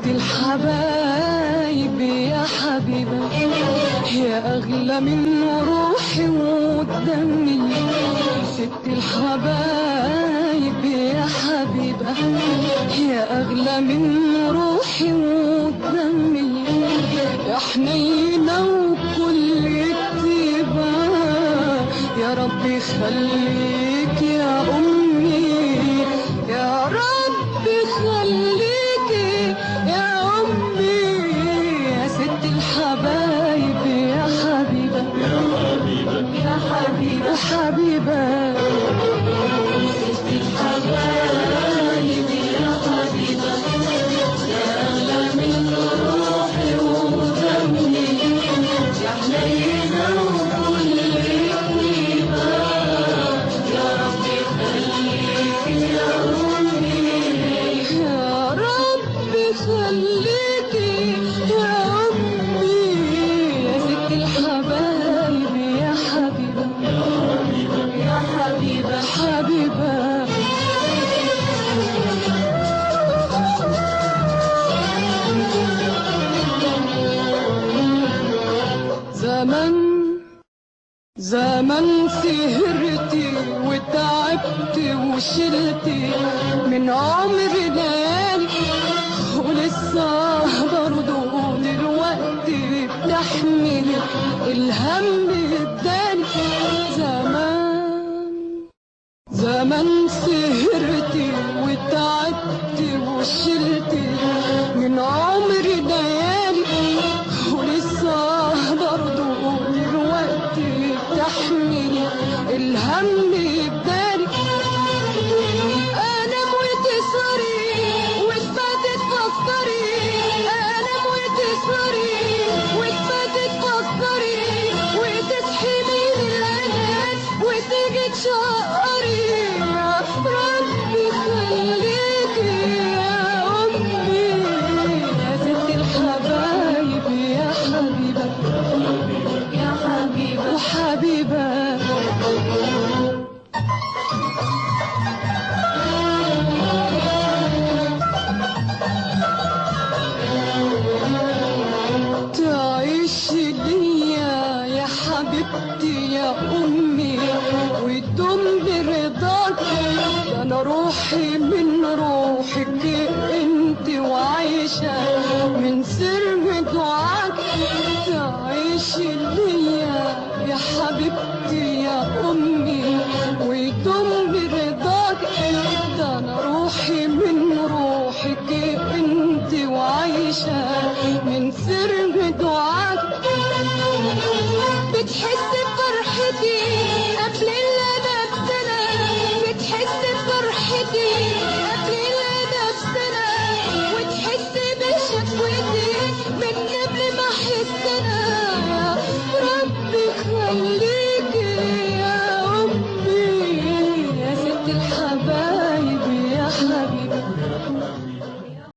ست الحبايب يا حبيبة، يا أغلى من روحي ودمي. ست الحبايب يا حبيبة، يا أغلى من روحي ودمي. يا حنينة وكل كتيبة، يا رب يخليك يا أمي، يا رب يخليك يا أمي. يا ست الحبايب يا حبيبة، يا حبيبة يا حبيبة حبيبة. ست الحبايب يا حبيبة، يا أغلى من روحي ودمي. يا حنينة وكل طيبة، يا رب يخليك يا أمي، يا رب يخليك يا أمي. يا ست الحبايب يا حبيبة، يا حبيبة حبيبة. زمن سهرتي وتعبتي وشلتي من عمري ليالي، ولسه برضه دلوقتي بتحملي الهم التاني. زمن سهرتي وتعبتي وشلتي من عمري ليالي، ولسه برضه دلوقتي تحملي الهم بدالي. انام وتسهري وتباتي تفكري، انام وتسهري وتباتي تفكري، وتصحي من العناد وتيجي تشقري. ربي يخليكي يا امي، يا ست الحبايب يا حبيبه، يا حبيبه وحبيبه. تعيشي ليا يا حبيبتي يا امي، وتدوم برضاك. ده انا روحي من روحك انت، وعايشه من سر دعاك. تعيشي ليا يا حبيبتي يا امي، وتدوم برضاك. ده انا روحي